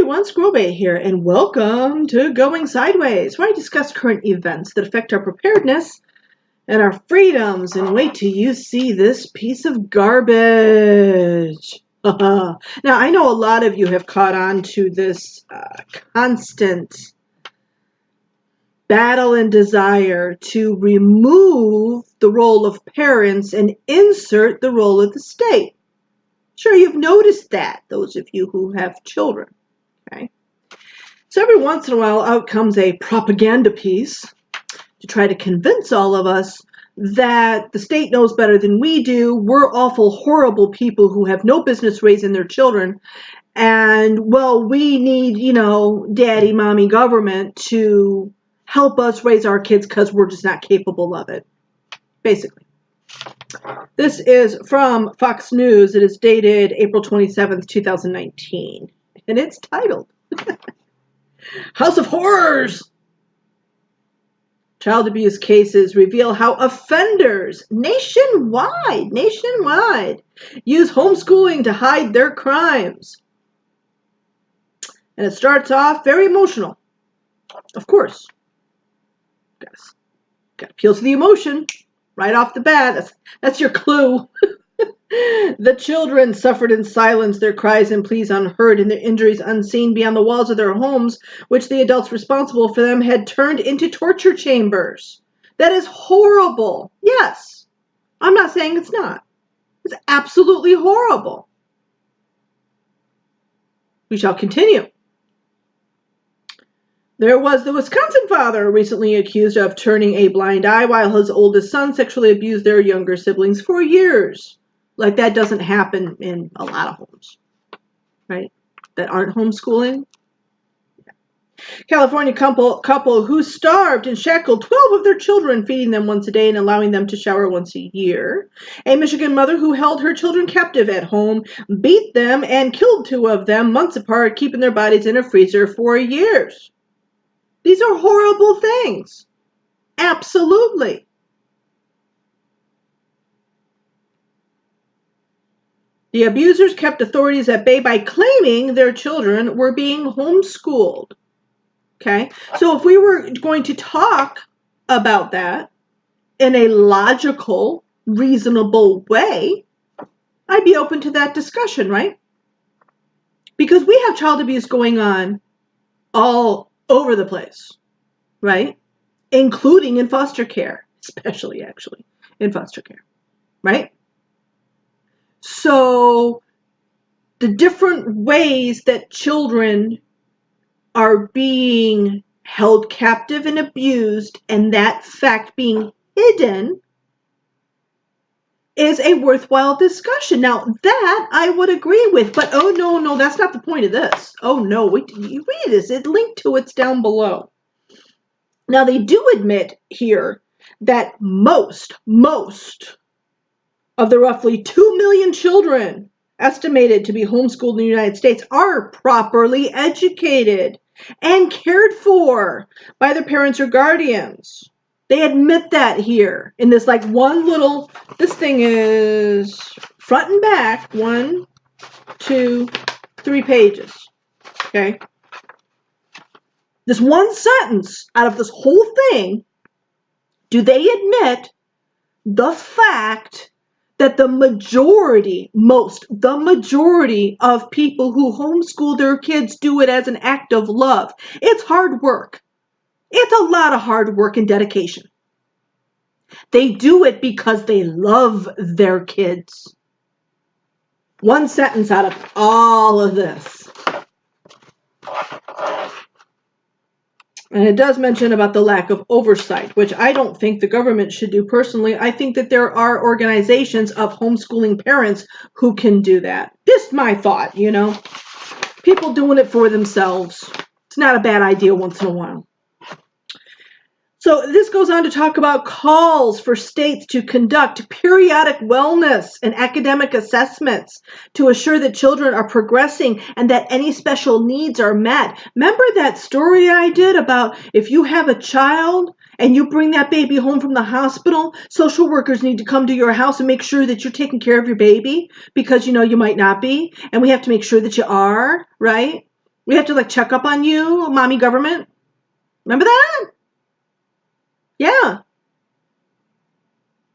everyone, Squirrel Bait here, and welcome to Going Sideways, where I discuss current events that affect our preparedness and our freedoms. And wait till you see this piece of garbage. Now, I know a lot of you have caught on to this constant battle and desire to remove the role of parents and insert the role of the state. Sure, you've noticed that, those of you who have children. Okay. So every once in a while out comes a propaganda piece to try to convince all of us that the state knows better than we do. We're awful, horrible people who have no business raising their children. And, well, we need, daddy, mommy, government to help us raise our kids because we're just not capable of it, basically. This is from Fox News. It is dated April 27th, 2019. And it's titled, House of Horrors! Child abuse cases reveal how offenders nationwide, use homeschooling to hide their crimes. And it starts off very emotional. Of course. Guys, got to appeal to the emotion. Right off the bat, that's your clue. The children suffered in silence, their cries and pleas unheard, and their injuries unseen beyond the walls of their homes, which the adults responsible for them had turned into torture chambers. That is horrible. Yes, I'm not saying it's not. It's absolutely horrible. We shall continue. There was the Wisconsin father recently accused of turning a blind eye while his oldest son sexually abused their younger siblings for years. Like, that doesn't happen in a lot of homes, right? That aren't homeschooling. California couple who starved and shackled 12 of their children, feeding them once a day and allowing them to shower once a year. A Michigan mother who held her children captive at home, beat them, and killed 2 of them months apart, keeping their bodies in a freezer for years. These are horrible things. Absolutely. The abusers kept authorities at bay by claiming their children were being homeschooled. Okay? So if we were going to talk about that in a logical, reasonable way, I'd be open to that discussion, right? Because we have child abuse going on all over the place, right? Including in foster care, especially actually in foster care, right? So the different ways that children are being held captive and abused, and that fact being hidden, is a worthwhile discussion. Now, that I would agree with, but oh, no, that's not the point of this. Oh, no, wait, you read this. It's linked to it's down below. Now, they do admit here that most of the roughly 2 million children estimated to be homeschooled in the United States are properly educated and cared for by their parents or guardians. They admit that here in this one little, this thing is front and back, 1, 2, 3 pages, okay? This one sentence out of this whole thing, do they admit the fact that the majority of people who homeschool their kids do it as an act of love? It's hard work. It's a lot of hard work and dedication. They do it because they love their kids. One sentence out of all of this. And it does mention about the lack of oversight, which I don't think the government should do personally. I think that there are organizations of homeschooling parents who can do that. Just my thought, People doing it for themselves. It's not a bad idea once in a while. So this goes on to talk about calls for states to conduct periodic wellness and academic assessments to assure that children are progressing and that any special needs are met. Remember that story I did about if you have a child and you bring that baby home from the hospital, social workers need to come to your house and make sure that you're taking care of your baby because you might not be, and we have to make sure that you are, right? We have to like check up on you, mommy government. Remember that? Yeah.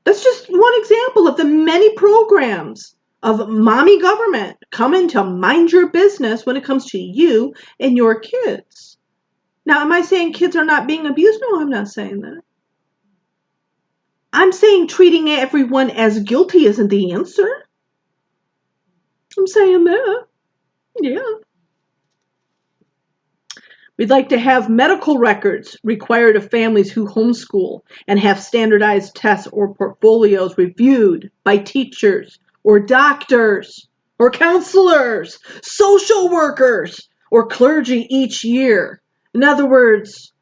That's just one example of the many programs of mommy government coming to mind your business when it comes to you and your kids. Now, am I saying kids are not being abused? No, I'm not saying that. I'm saying treating everyone as guilty isn't the answer. I'm saying that. Yeah. We'd like to have medical records required of families who homeschool and have standardized tests or portfolios reviewed by teachers or doctors or counselors, social workers, or clergy each year. In other words,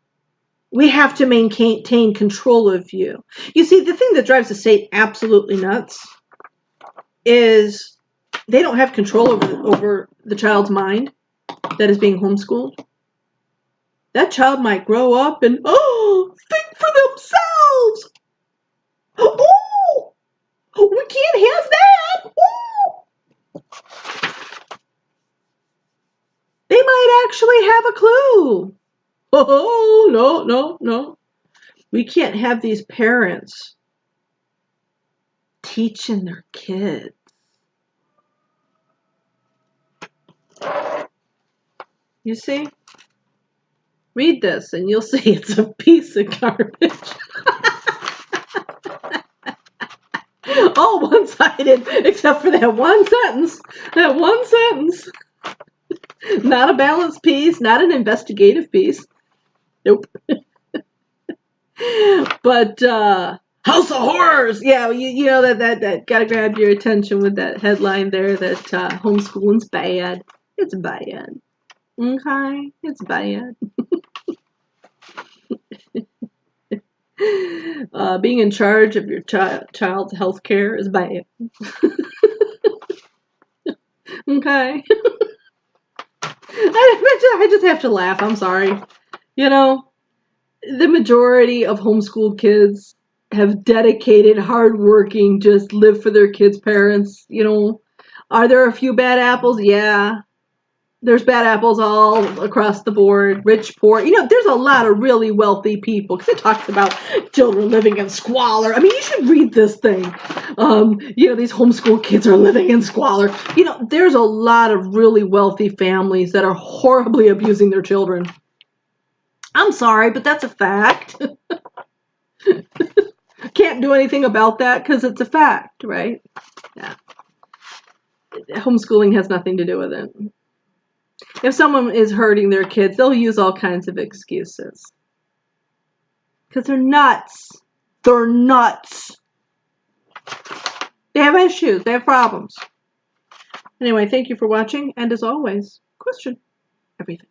we have to maintain control of you. You see, the thing that drives the state absolutely nuts is they don't have control over the child's mind that is being homeschooled. That child might grow up and, think for themselves. Oh, we can't have that. Oh. They might actually have a clue. Oh, no. We can't have these parents teaching their kids. You see? Read this and you'll see it's a piece of garbage. All one-sided, except for that one sentence. That one sentence. Not a balanced piece, not an investigative piece. Nope. But House of Horrors. Yeah, you know that gotta grab your attention with that headline there that homeschooling's bad. It's bad. Okay? It's bad. Being in charge of your child's health care is bad. Okay? I just have to laugh. I'm sorry. You know, the majority of homeschooled kids have dedicated, hardworking, just live for their kids' parents. You know, are there a few bad apples? Yeah. There's bad apples all across the board, rich, poor. You know, there's a lot of really wealthy people because it talks about children living in squalor. I mean, you should read this thing. You know, these homeschool kids are living in squalor. You know, there's a lot of really wealthy families that are horribly abusing their children. I'm sorry, but that's a fact. Can't do anything about that because it's a fact, right? Yeah. Homeschooling has nothing to do with it. If someone is hurting their kids, they'll use all kinds of excuses. Because they're nuts. They're nuts. They have issues. They have problems. Anyway, thank you for watching. And as always, question everything.